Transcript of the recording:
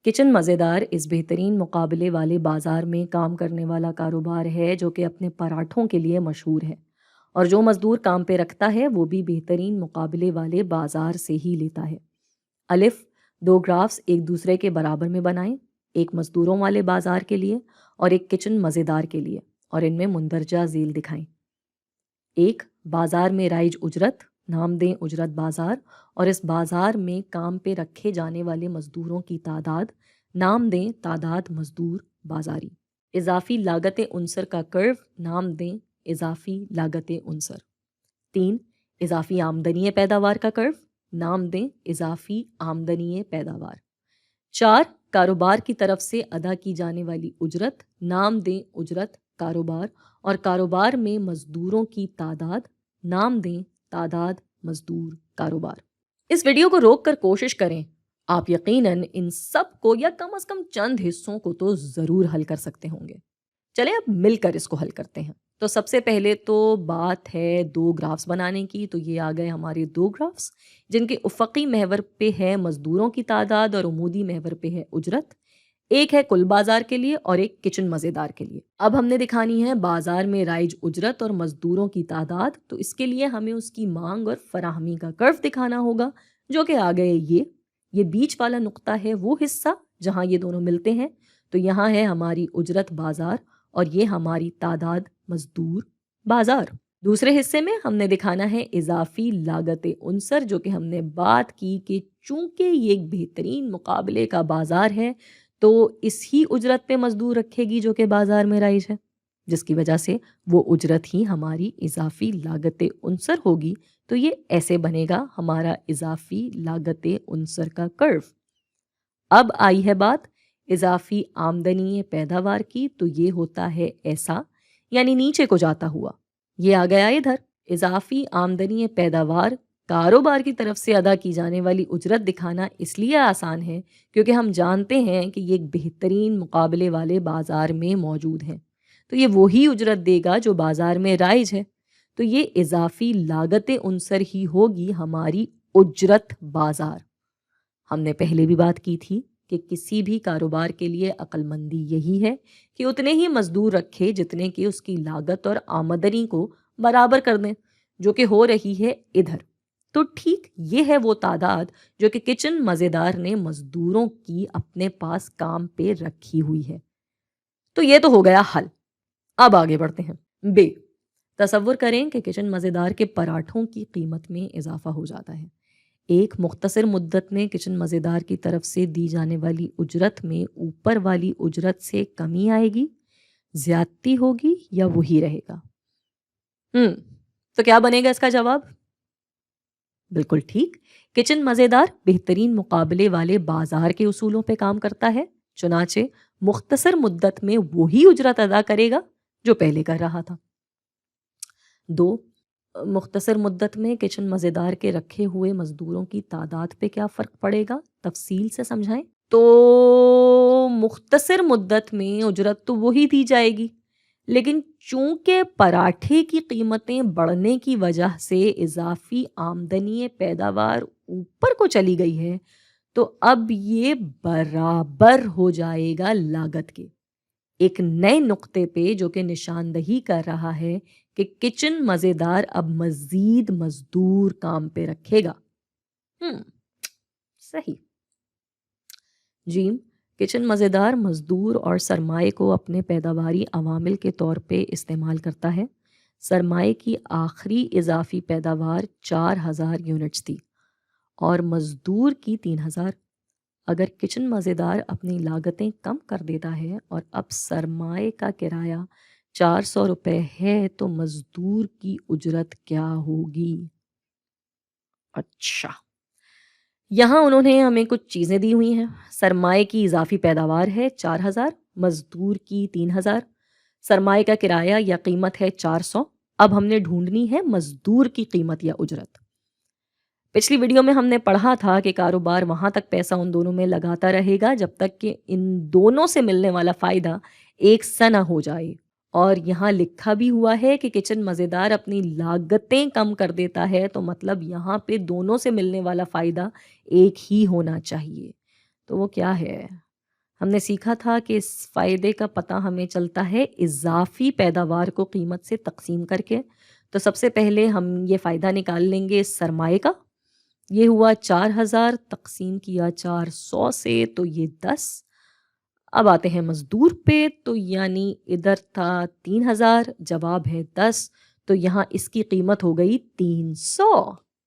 Kitchen مزیدار اس بہترین مقابلے والے بازار میں کام کرنے والا کاروبار ہے جو کہ اپنے پراٹھوں کے لیے مشہور ہے، اور جو مزدور کام پہ رکھتا ہے وہ بھی بہترین مقابلے والے بازار سے ہی لیتا ہے۔ الف، دو گرافس ایک دوسرے کے برابر میں بنائیں، ایک مزدوروں والے بازار کے لیے اور ایک کچن مزیدار کے لیے، اور ان میں مندرجہ ذیل دکھائیں۔ ایک، بازار میں رائج اجرت، نام دیں اجرت بازار، اور اس بازار میں کام پہ رکھے جانے والے مزدوروں کی تعداد، نام دیں تعداد مزدور بازاری۔ اضافی لاگت عنصر کا کرو، نام دیں اضافی لاگت عنصر۔ تین، اضافی آمدنی پیداوار کا کرو، نام دیں اضافی آمدنی پیداوار۔ چار، کاروبار کی طرف سے ادا کی جانے والی اجرت، نام دیں اجرت کاروبار، اور کاروبار میں مزدوروں کی تعداد، نام دیں تعداد مزدور کاروبار۔ اس ویڈیو کو روک کر کوشش کریں، آپ یقیناً ان سب کو یا کم از کم چند حصوں کو تو ضرور حل کر سکتے ہوں گے۔ چلیں اب مل کر اس کو حل کرتے ہیں۔ تو سب سے پہلے تو بات ہے دو گرافس بنانے کی، تو یہ آ گئے ہمارے دو گرافس جن کے افقی محور پہ ہے مزدوروں کی تعداد اور عمودی محور پہ ہے اجرت۔ ایک ہے کل بازار کے لیے اور ایک کچن مزیدار کے لیے۔ اب ہم نے دکھانی ہے بازار میں رائج اجرت اور مزدوروں کی تعداد، تو اس کے لیے ہمیں اس کی مانگ اور فراہمی کا کرو دکھانا ہوگا، جو کہ آ گئے یہ بیچ والا نقطہ ہے وہ حصہ جہاں یہ دونوں ملتے ہیں۔ تو یہاں ہے ہماری اجرت بازار اور یہ ہماری تعداد مزدور بازار۔ دوسرے حصے میں ہم نے دکھانا ہے اضافی لاگت عنصر، جو کہ ہم نے بات کی کہ چونکہ یہ ایک بہترین مقابلے کا بازار ہے تو اس ہی اجرت پہ مزدور رکھے گی جو کہ بازار میں رائج ہے، جس کی وجہ سے وہ اجرت ہی ہماری اضافی لاگت عنصر ہوگی۔ تو یہ ایسے بنے گا ہمارا اضافی لاگت عنصر کا کرو۔ اب آئی ہے بات اضافی آمدنی پیداوار کی، تو یہ ہوتا ہے ایسا، یعنی نیچے کو جاتا ہوا۔ یہ آ گیا ادھر۔ اضافی آمدنی پیداوار کاروبار کی طرف سے ادا کی جانے والی اجرت دکھانا اس لیے آسان ہے کیونکہ ہم جانتے ہیں کہ یہ ایک بہترین مقابلے والے بازار میں موجود ہے، تو یہ وہی اجرت دے گا جو بازار میں رائج ہے۔ تو یہ اضافی لاگت عنصر ہی ہوگی ہماری اجرت بازار۔ ہم نے پہلے بھی بات کی تھی کہ کسی بھی کاروبار کے لیے عقل مندی یہی ہے کہ اتنے ہی مزدور رکھے جتنے کہ اس کی لاگت اور آمدنی کو برابر کر دیں، جو کہ ہو رہی ہے ادھر۔ تو ٹھیک یہ ہے وہ تعداد جو کہ کچن مزیدار نے مزدوروں کی اپنے پاس کام پہ رکھی ہوئی ہے۔ تو یہ تو ہو گیا حل۔ اب آگے بڑھتے ہیں۔ بے، تصور کریں کہ کچن مزیدار کے پراٹھوں کی قیمت میں اضافہ ہو جاتا ہے۔ ایک مختصر مدت میں کچن مزیدار کی طرف سے دی جانے والی اجرت میں اوپر والی اجرت سے کمی آئے گی، زیادتی ہوگی، یا وہی رہے گا؟ تو کیا بنے گا اس کا جواب؟ بالکل ٹھیک، کچن مزیدار بہترین مقابلے والے بازار کے اصولوں پہ کام کرتا ہے، چنانچہ مختصر مدت میں وہی اجرت ادا کرے گا جو پہلے کر رہا تھا۔ دو، مختصر مدت میں کچن مزیدار کے رکھے ہوئے مزدوروں کی تعداد پہ کیا فرق پڑے گا، تفصیل سے سمجھائیں۔ تو مختصر مدت میں اجرت تو وہی دی جائے گی، لیکن چونکہ پراٹھے کی قیمتیں بڑھنے کی وجہ سے اضافی آمدنی پیداوار اوپر کو چلی گئی ہے، تو اب یہ برابر ہو جائے گا لاگت کے ایک نئے نقطے پہ، جو کہ نشاندہی کر رہا ہے کہ کچن مزیدار اب مزید مزدور کام پہ رکھے گا۔ صحیح۔ جیم، کچن مزیدار مزدور اور سرمائے کو اپنے پیداواری عوامل کے طور پہ استعمال کرتا ہے۔ سرمائے کی آخری اضافی پیداوار 4000 یونٹس تھی اور مزدور کی 3000۔ اگر کچن مزیدار اپنی لاگتیں کم کر دیتا ہے اور اب سرمائے کا کرایہ 400 روپے ہے تو مزدور کی اجرت کیا ہوگی؟ اچھا، یہاں انہوں نے ہمیں کچھ چیزیں دی ہوئی ہیں۔ سرمائے کی اضافی پیداوار ہے 4000، مزدور کی 3000، سرمائے کا کرایہ یا قیمت ہے 400۔ اب ہم نے ڈھونڈنی ہے مزدور کی قیمت یا اجرت۔ پچھلی ویڈیو میں ہم نے پڑھا تھا کہ کاروبار وہاں تک پیسہ ان دونوں میں لگاتا رہے گا جب تک کہ ان دونوں سے ملنے والا فائدہ ایک سا نہ ہو جائے، اور یہاں لکھا بھی ہوا ہے کہ کچن مزیدار اپنی لاگتیں کم کر دیتا ہے، تو مطلب یہاں پہ دونوں سے ملنے والا فائدہ ایک ہی ہونا چاہیے۔ تو وہ کیا ہے؟ ہم نے سیکھا تھا کہ اس فائدے کا پتہ ہمیں چلتا ہے اضافی پیداوار کو قیمت سے تقسیم کر کے۔ تو سب سے پہلے ہم یہ فائدہ نکال لیں گے اس سرمائے کا۔ یہ ہوا 4000 تقسیم کیا 400 سے تو یہ 10۔ اب آتے ہیں مزدور پہ، تو یعنی ادھر تھا 3000، جواب ہے 10، تو یہاں اس کی قیمت ہو گئی 300۔